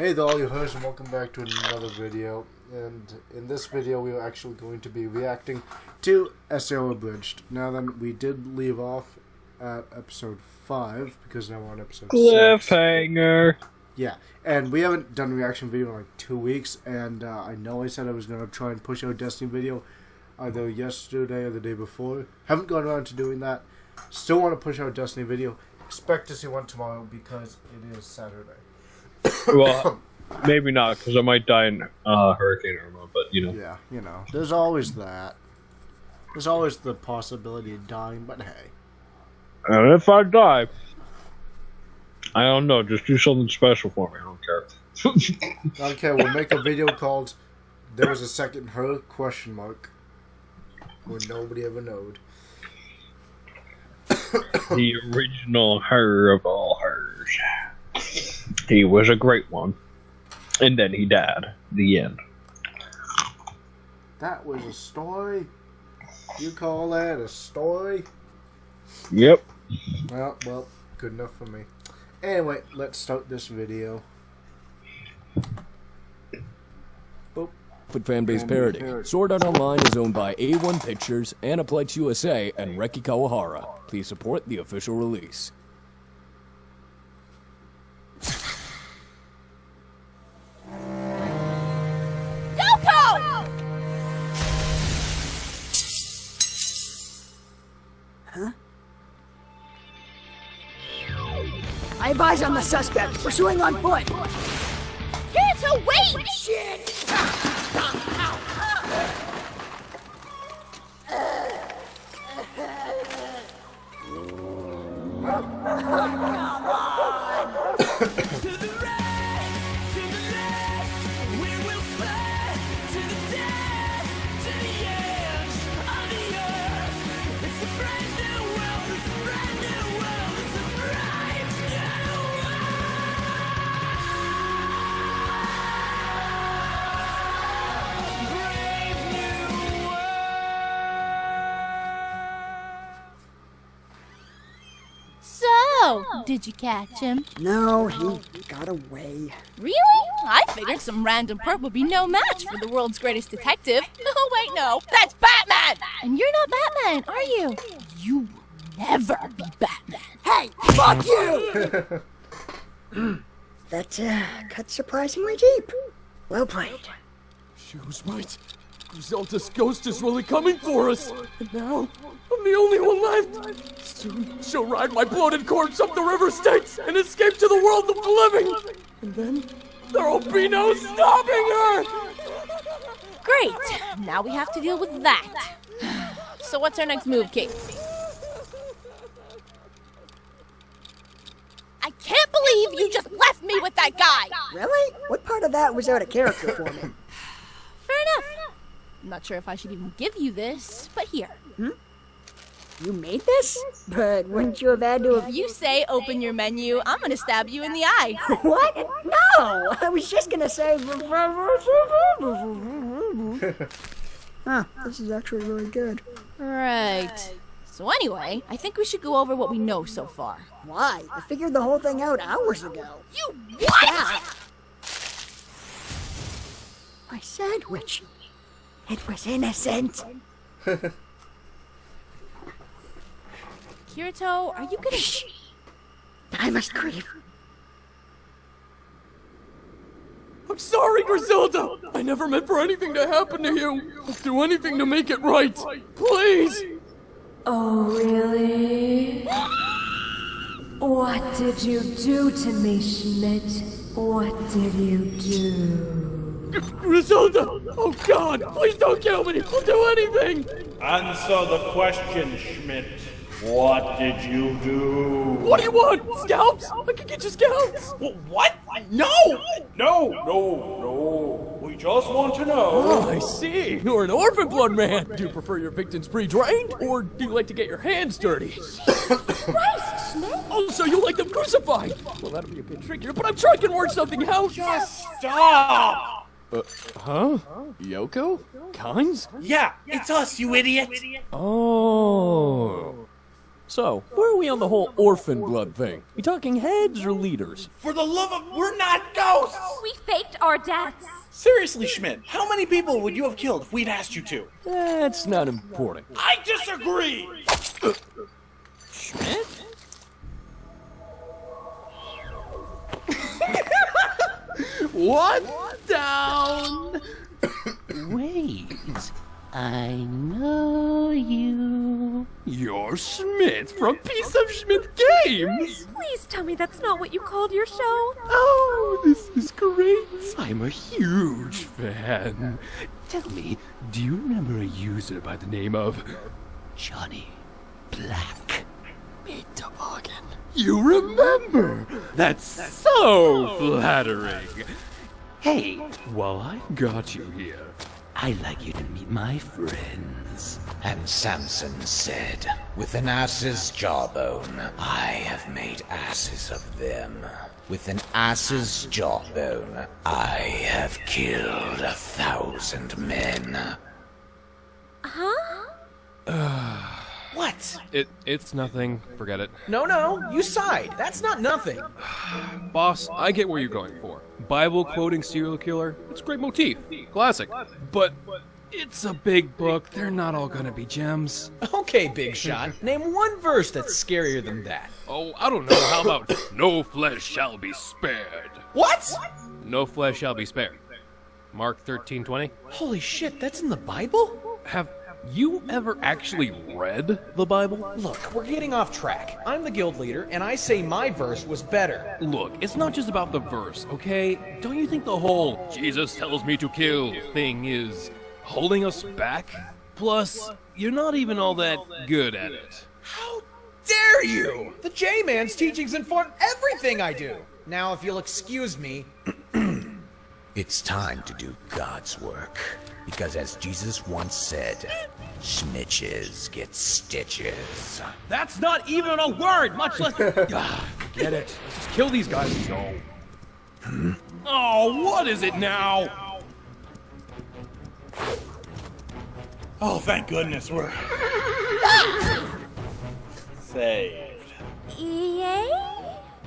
Hey there all you Heures, and welcome back to another video. And in this video we are actually going to be reacting to SAO Abridged. Now then, we did leave off at episode 5 because now we're on episode 6. Cliffhanger! Yeah, and we haven't done a reaction video in like 2 weeks, and I know I said I was going to try and push out a Destiny video either yesterday or the day before. Haven't gone around to doing that. Still want to push out a Destiny video. Expect to see one tomorrow because it is Saturday. Well, maybe not, because I might die in Hurricane Irma, but you know. Yeah, you know, there's always that. There's always the possibility of dying, but hey. And if I die, I don't know, just do something special for me, I don't care. Okay, we'll make a video called There Was a Second Her, ? Where nobody ever knowed. The original her of all hers. He was a great one. And then he died. The end. That was a story? You call that a story? Yep. Well, good enough for me. Anyway, let's start this video. Boop. Fanbase parody. Sword Art Online is owned by A1 Pictures, Aniplex USA, and Reki Kawahara. Please support the official release. Huh? I advise on the suspect. Pursuing on foot. Kirito, wait! Shit! So, did you catch him? No, he got away. Really? I figured some random perp would be no match for the world's greatest detective. Oh, wait, no. That's Batman! And you're not Batman, are you? You will never be Batman. Hey, fuck you! That cut surprisingly deep. Well played. She was right. Griselda's ghost is really coming for us. And now, I'm the only one left. Soon, she'll ride my bloated corpse up the river Styx and escape to the world of the living. And then, there'll be no stopping her! Great. Now we have to deal with that. So what's our next move, Kate? I can't believe you just left me with that guy! Really? What part of that was out of character for me? Fair enough. I'm not sure if I should even give you this, but here. You made this? But wouldn't you have had to have... If you say open your menu, I'm gonna stab you in the eye. What? No! I was just gonna say... Huh, this is actually really good. Right. So anyway, I think we should go over what we know so far. Why? I figured the whole thing out hours ago. You what? Yeah. I said, Witchy. It was innocent. Kirito, are you gonna... Shh! I must grieve. I'm sorry, Griselda! I never meant for anything to happen to you. I'll do anything to make it right. Please! Oh, really? What did you do to me, Schmidt? What did you do? Griselda! Oh God! Please don't kill me! I'll do anything! Answer the question, Schmidt. What did you do? What do you want? Scalps? I can get you scalps! What? No! No! We just want to know. Oh, I see. You're an orphan blood man. Do you prefer your victims pre-drained, or do you like to get your hands dirty? Christ, Schmidt! Oh, so you like them crucified? Well, that'll be a bit trickier, but I'm sure I can work something out. Just stop! Huh? Yoko? Kynes? Yeah, it's us, you idiot! Oh. So, where are we on the whole orphan blood thing? We talking heads or leaders? For the love of... We're not ghosts! We our deaths. Seriously, Schmidt, how many people would you have killed if we'd asked you to? That's not important. I disagree! Schmidt? What? Down! Wait, I know you. You're Schmidt from Piece of Schmidt Games! Please tell me that's not what you called your show. Oh, this is great. I'm a huge fan. Tell me, do you remember a user by the name of Johnny Black. Meat Toboggan? You remember? That's so flattering. Hey, while I've got you here, I'd like you to meet my friends. And Samson said, with an ass's jawbone, I have made asses of them. With an ass's jawbone, I have killed 1,000 men. What? It's nothing. Forget it. No, you sighed. That's not nothing. Boss, I get where you're going for. Bible quoting serial killer, it's a great motif. Classic. But it's a big book. They're not all gonna be gems. Okay, big shot. Name one verse that's scarier than that. Oh, I don't know. How about no flesh shall be spared? What? No flesh shall be spared. Mark 13:20. Holy shit, that's in the Bible? Have you ever actually read the Bible? Look, we're getting off track. I'm the guild leader, and I say my verse was better. Look, it's not just about the verse, okay? Don't you think the whole Jesus tells me to kill thing is holding us back? Plus, you're not even all that good at it. How dare you? The J-Man's teachings inform everything I do. Now, if you'll excuse me... It's time to do God's work. Because as Jesus once said, snitches get stitches. That's not even a word, much less... Get it. Let's just kill these guys and go. Oh, what is it now? Oh, thank goodness, we're... saved. Yay?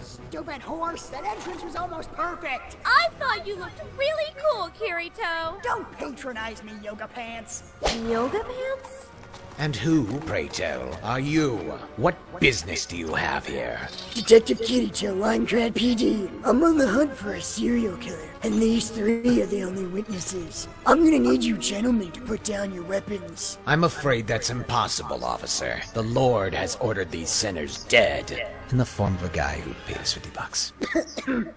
Stupid horse, that entrance was almost perfect. I thought you looked really cool, Kirito. Don't patronize me, Yoga Pants. Yoga pants? And who, pray tell, are you? What business do you have here? Detective Kirito, Winecrad PD. I'm on the hunt for a serial killer, and these three are the only witnesses. I'm gonna need you gentlemen to put down your weapons. I'm afraid that's impossible, officer. The Lord has ordered these sinners dead. In the form of a guy who paid us $50.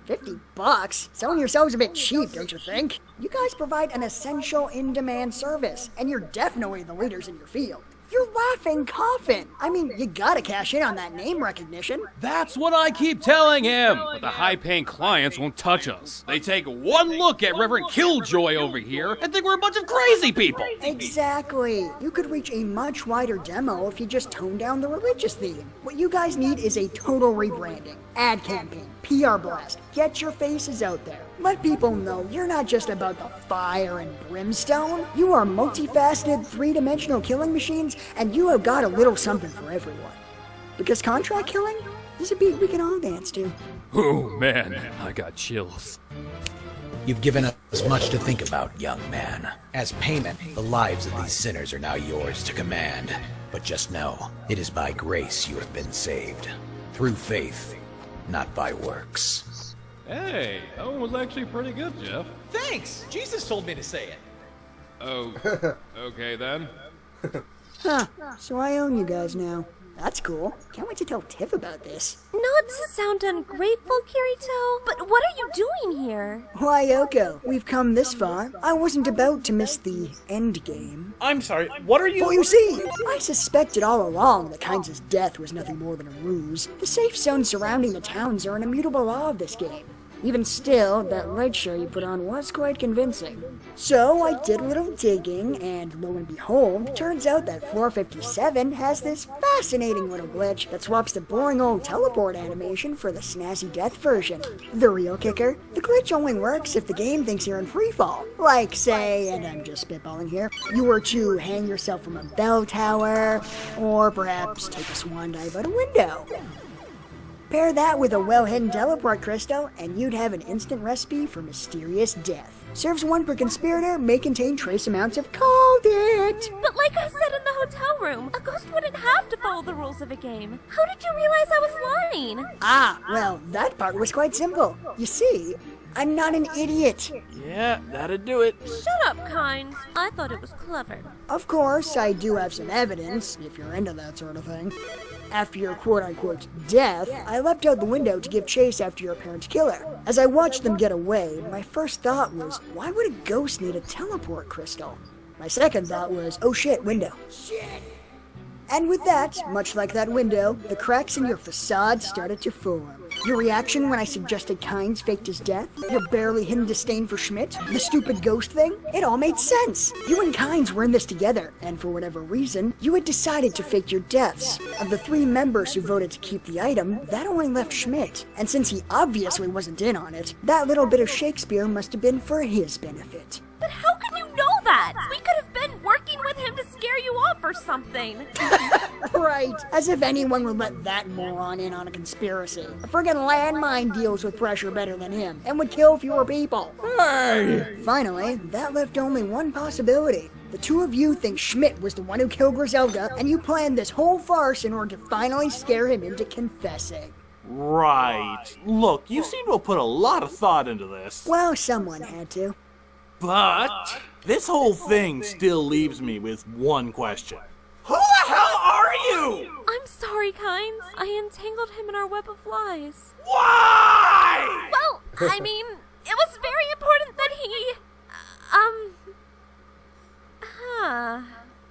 $50? Selling yourselves a bit cheap, don't you think? You guys provide an essential in-demand service, and you're definitely the leaders in your field. You're laughing coffin. I mean, you gotta cash in on that name recognition. That's what I keep telling him. But the high-paying clients won't touch us. They take one look at Reverend Killjoy over here and think we're a bunch of crazy people. Exactly. You could reach a much wider demo if you just tone down the religious theme. What you guys need is a total rebranding, ad campaign, PR blast. Get your faces out there. Let people know you're not just about the fire and brimstone. You are multifaceted, three-dimensional killing machines, and you have got a little something for everyone. Because contract killing is a beat we can all dance to. Oh man, I got chills. You've given us much to think about, young man. As payment, the lives of these sinners are now yours to command. But just know, it is by grace you have been saved. Through faith, not by works. Hey, that one was actually pretty good, Jeff. Thanks! Jesus told me to say it. Oh, okay then. Huh, so I own you guys now. That's cool. Can't wait to tell Tiff about this. Not to sound ungrateful, Kirito, but what are you doing here? Why, Yoko, we've come this far. I wasn't about to miss the end game. I'm sorry, what are you... Well, you see, I suspected all along that Kynes' death was nothing more than a ruse. The safe zones surrounding the towns are an immutable law of this game. Even still, that red show you put on was quite convincing. So I did a little digging, and lo and behold, turns out that 457 has this fascinating little glitch that swaps the boring old teleport animation for the snazzy death version. The real kicker, the glitch only works if the game thinks you're in freefall. Like, say, and I'm just spitballing here, you were to hang yourself from a bell tower, or perhaps take a swan dive out a window. Pair that with a well-hidden teleport crystal, and you'd have an instant recipe for mysterious death. Serves 1 per conspirator, may contain trace amounts of called it. But like I said in the hotel room, a ghost wouldn't have to follow the rules of a game. How did you realize I was lying? Ah, well, that part was quite simple. You see, I'm not an idiot. Yeah, that'd do it. Shut up, Kind. I thought it was clever. Of course, I do have some evidence, if you're into that sort of thing. After your quote-unquote death, I leapt out the window to give chase after your apparent killer. As I watched them get away, my first thought was, why would a ghost need a teleport crystal? My second thought was, oh shit, window. Shit! And with that, much like that window, the cracks in your facade started to form. Your reaction when I suggested Kynes faked his death, your barely hidden disdain for Schmidt, the stupid ghost thing, it all made sense. You and Kynes were in this together, and for whatever reason, you had decided to fake your deaths. Of the 3 members who voted to keep the item, that only left Schmidt. And since he obviously wasn't in on it, that little bit of Shakespeare must have been for his benefit. But how can you know that? We could have been working with him to scare you off or something. Right, as if anyone would let that moron in on a conspiracy. A friggin' landmine deals with pressure better than him, and would kill fewer people. Hey! Finally, that left only one possibility. The 2 of you think Schmidt was the one who killed Griselda, and you planned this whole farce in order to finally scare him into confessing. Right. Look, you seem to have put a lot of thought into this. Well, someone had to. But this whole thing still leaves me with one question. Who the hell are you? I'm sorry, Kynes. I entangled him in our web of lies. Why? Well, I mean, it was very important that he...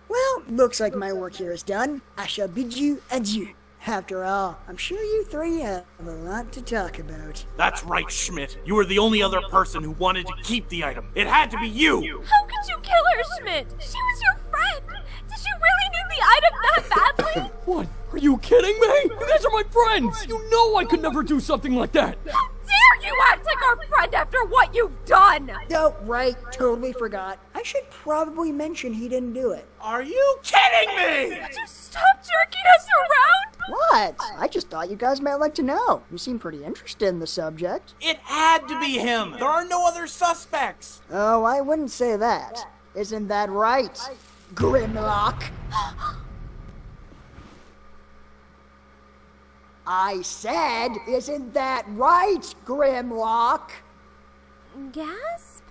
Well, looks like my work here is done. I shall bid you adieu. After all, I'm sure you 3 have a lot to talk about. That's right, Schmidt. You were the only other person who wanted to keep the item. It had to be you. How could you kill her, Schmidt? She was your friend. Did you really need the item that badly? What? Are you kidding me? You guys are my friends! You know I could never do something like that! How dare you act like our friend after what you've done? Oh, right, totally forgot. I should probably mention he didn't do it. Are you kidding me? Would you stop jerking us around? What? I just thought you guys might like to know. You seem pretty interested in the subject. It had to be him. There are no other suspects. Oh, I wouldn't say that. Isn't that right, Grimlock? I said, isn't that right, Grimlock? Gasp?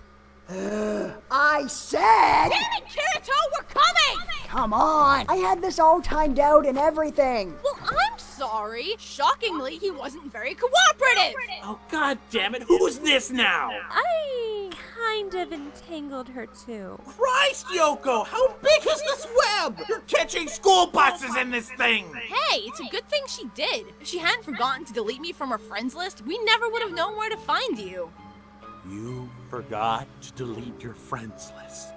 I said... Damn it, Kirito, we're coming! Come on! I had this all timed out and everything. Well, I'm sorry. Shockingly, he wasn't very cooperative. Oh, god damn it. Who's this now? I kind of entangled her too. Christ, Yoko! How big is this web? You're catching school buses in this thing! Hey, it's a good thing she did. If she hadn't forgotten to delete me from her friends list, we never would have known where to find you. You forgot to delete your friends list.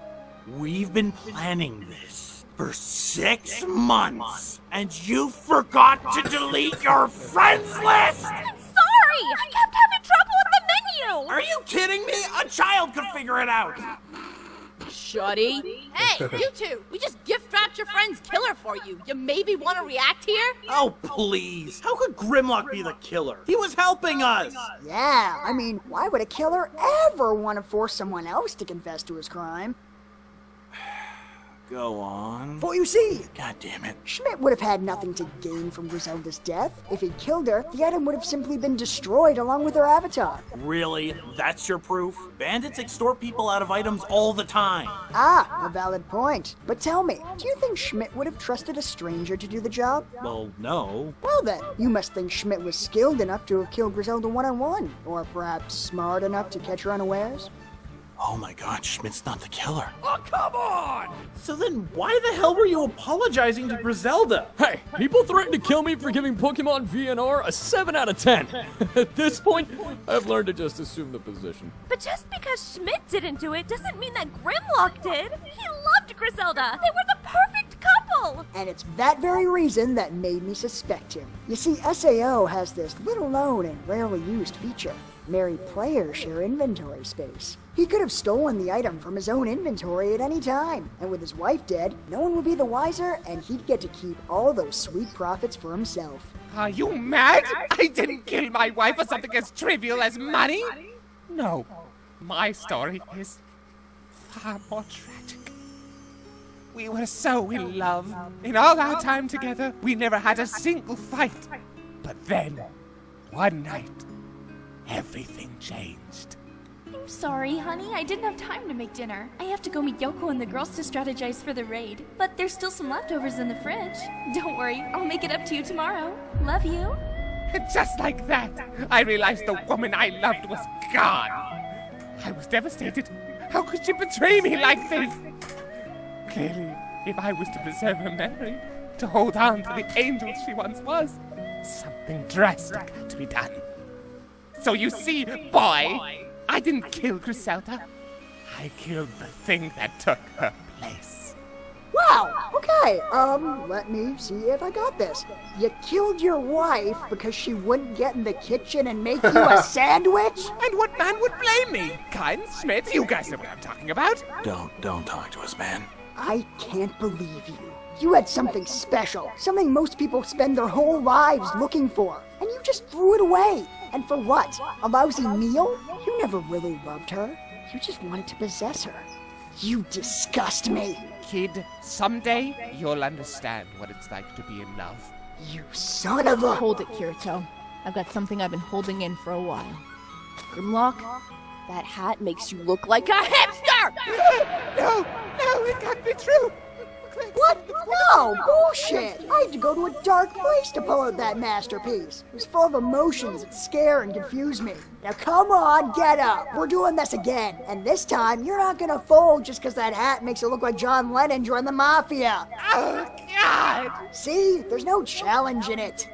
We've been planning this for 6 months, and you forgot to delete your friends list! I'm sorry! I kept having trouble with the menu! Are you kidding me? A child could figure it out! Shuddy. Hey, you two, we just gift-wrapped your friend's killer for you. You maybe want to react here? Oh, please. How could Grimlock be the killer? He was helping us! Yeah, I mean, why would a killer ever want to force someone else to confess to his crime? Go on. For you see, God damn it. Schmidt would have had nothing to gain from Griselda's death. If he'd killed her, the item would have simply been destroyed along with her avatar. Really? That's your proof? Bandits extort people out of items all the time. Ah, a valid point. But tell me, do you think Schmidt would have trusted a stranger to do the job? Well, no. Well then, you must think Schmidt was skilled enough to have killed Griselda one-on-one. Or perhaps smart enough to catch her unawares? Oh my god, Schmidt's not the killer. Oh, come on! So then why the hell were you apologizing to Griselda? Hey, people threaten to kill me for giving Pokemon VNR a 7 out of 10. At this point, I've learned to just assume the position. But just because Schmidt didn't do it doesn't mean that Grimlock did. He loved Griselda. They were the perfect couple. And it's that very reason that made me suspect him. You see, SAO has this little known and rarely used feature. Married players share inventory space. He could have stolen the item from his own inventory at any time, and with his wife dead, no one would be the wiser, and he'd get to keep all those sweet profits for himself. Are you mad? I didn't kill my wife for something as trivial as money. No, my story is far more tragic. We were so in love. In all our time together, we never had a single fight. But then, one night, everything changed. I'm sorry, honey. I didn't have time to make dinner. I have to go meet Yoko and the girls to strategize for the raid. But there's still some leftovers in the fridge. Don't worry, I'll make it up to you tomorrow. Love you. Just like that, I realized the woman I loved was gone. I was devastated. How could she betray me like this? Clearly, if I was to preserve her memory, to hold on to the angel she once was, something drastic had to be done. So you see, boy, I didn't kill Griselda. I killed the thing that took her place. Wow, okay, let me see if I got this. You killed your wife because she wouldn't get in the kitchen and make you a sandwich? And what man would blame me? Kind Schmidt, you guys know what I'm talking about. Don't talk to us, man. I can't believe you. You had something special, something most people spend their whole lives looking for, and you just threw it away. And for what? A lousy meal? You never really loved her. You just wanted to possess her. You disgust me. Kid, someday you'll understand what it's like to be in love. You son of a... Hold it, Kirito. I've got something I've been holding in for a while. Grimlock, that hat makes you look like a hipster! No, it can't be true. What? No, bullshit! I had to go to a dark place to pull out that masterpiece. It was full of emotions that scare and confuse me. Now come on, get up. We're doing this again. And this time, you're not gonna fold just because that hat makes it look like John Lennon joined the Mafia. Oh, God! See? There's no challenge in it.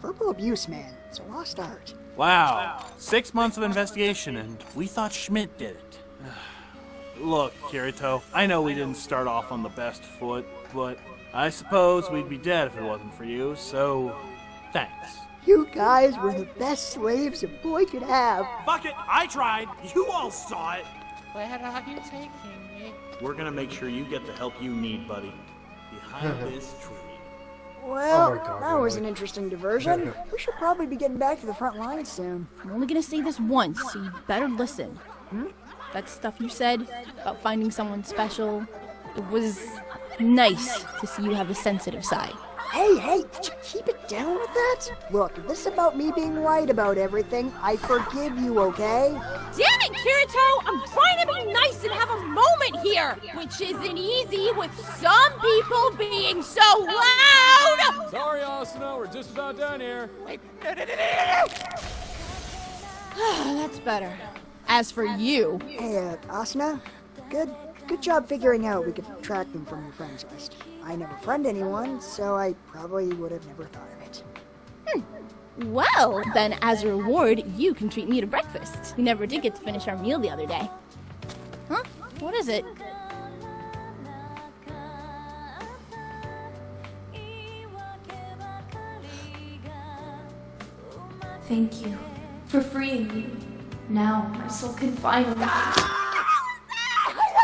Verbal abuse, man. It's a lost art. Wow. 6 months of investigation, and we thought Schmidt did it. Look, Kirito, I know we didn't start off on the best foot, but I suppose we'd be dead if it wasn't for you, so thanks. You guys were the best slaves a boy could have. Fuck it, I tried. You all saw it. Where are you taking me? We're gonna make sure you get the help you need, buddy. Behind this tree. Well, Oh my God, that was really? an interesting diversion. We should probably be getting back to the front lines soon. I'm only gonna say this once, so you better listen. That stuff you said about finding someone special, it was nice to see you have a sensitive side. Hey, could you keep it down with that? Look, if this is about me being right about everything, I forgive you, okay? Damn it, Kirito! I'm trying to be nice and have a moment here, which isn't easy with some people being so loud! Sorry, Asuna, we're just about done here. Wait, no. That's better. As for you... Hey, Asuna, good job figuring out we could track them from your friends list. I never friend anyone, so I probably would have never thought of it. Well, then as a reward, you can treat me to breakfast. We never did get to finish our meal the other day. Huh? What is it? Thank you for freeing me. Now my soul can finally... I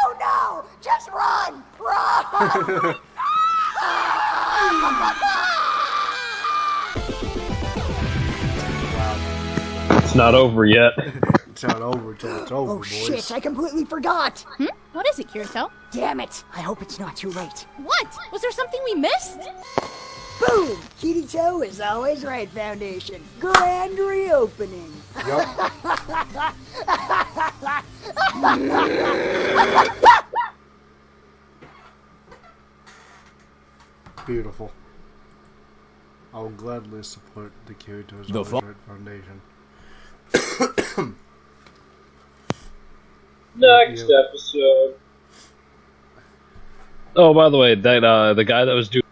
don't know! Just run! Run! It's not over yet. It's not over till it's over, Oh boys. shit, I completely forgot! What is it, Kirito? Damn it! I hope it's not too late. What? Was there something we missed? Boom! Kirito is always right, Foundation. Grand reopening. Yup. Beautiful. I will gladly support the Kirito's Always Right Foundation. Next episode. Oh, by the way, that the guy that was doing.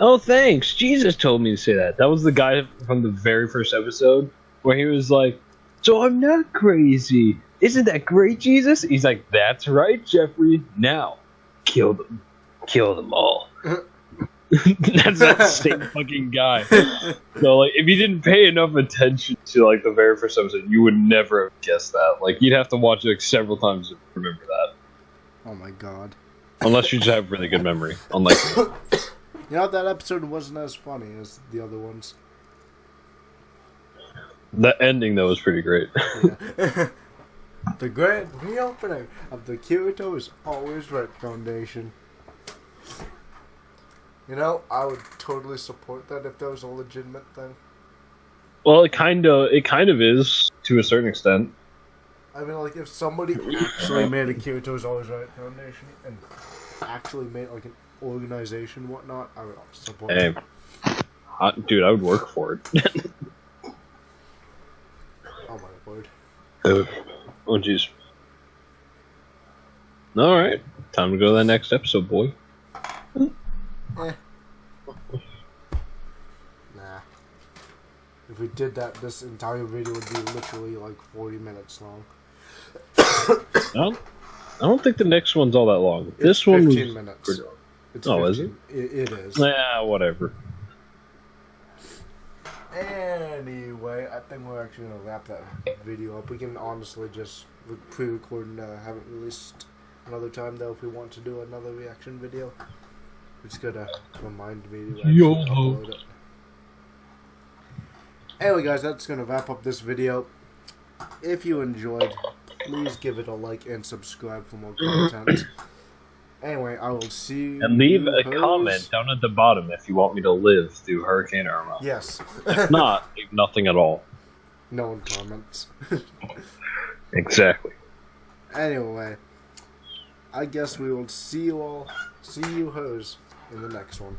Oh, thanks. Jesus told me to say that. That was the guy from the very first episode where he was like, "So I'm not crazy. Isn't that great, Jesus?" He's like, "That's right, Jeffrey. Now, kill them. Kill them all." That's that same fucking guy. So, like, if you didn't pay enough attention to, like, the very first episode, you would never have guessed that. Like, you'd have to watch it, like, several times to remember that. Oh my god. Unless you just have really good memory. Unlike me. You know, that episode wasn't as funny as the other ones. The ending, though, was pretty great. Yeah. The grand reopening of the Kirito is always right foundation. You know, I would totally support that if that was a legitimate thing. Well, it kind of is, to a certain extent. I mean, like, if somebody actually made a Kirito's Always Right Foundation and actually made, like, an organization and whatnot, I would support it. Dude, I would work for it. Oh my word. Oh, jeez. Alright, time to go to the next episode, boy. Nah. If we did that, this entire video would be literally like 40 minutes long. I don't think the next one's all that long. This one was 15 minutes. pretty long. It's oh, 15. is it? It is. Yeah, whatever. Anyway, I think we're actually going to wrap that video up. We can honestly just pre-record and have it released another time, though, if we want to do another reaction video. It's going to remind me to actually upload it. Anyway, guys, that's going to wrap up this video. If you enjoyed, please give it a like and subscribe for more content. Anyway, I will see you. And leave a comment down at the bottom if you want me to live through Hurricane Irma. Yes. If not, leave nothing at all. No one comments. Exactly. Anyway, I guess we will see you all, see you Heures, in the next one.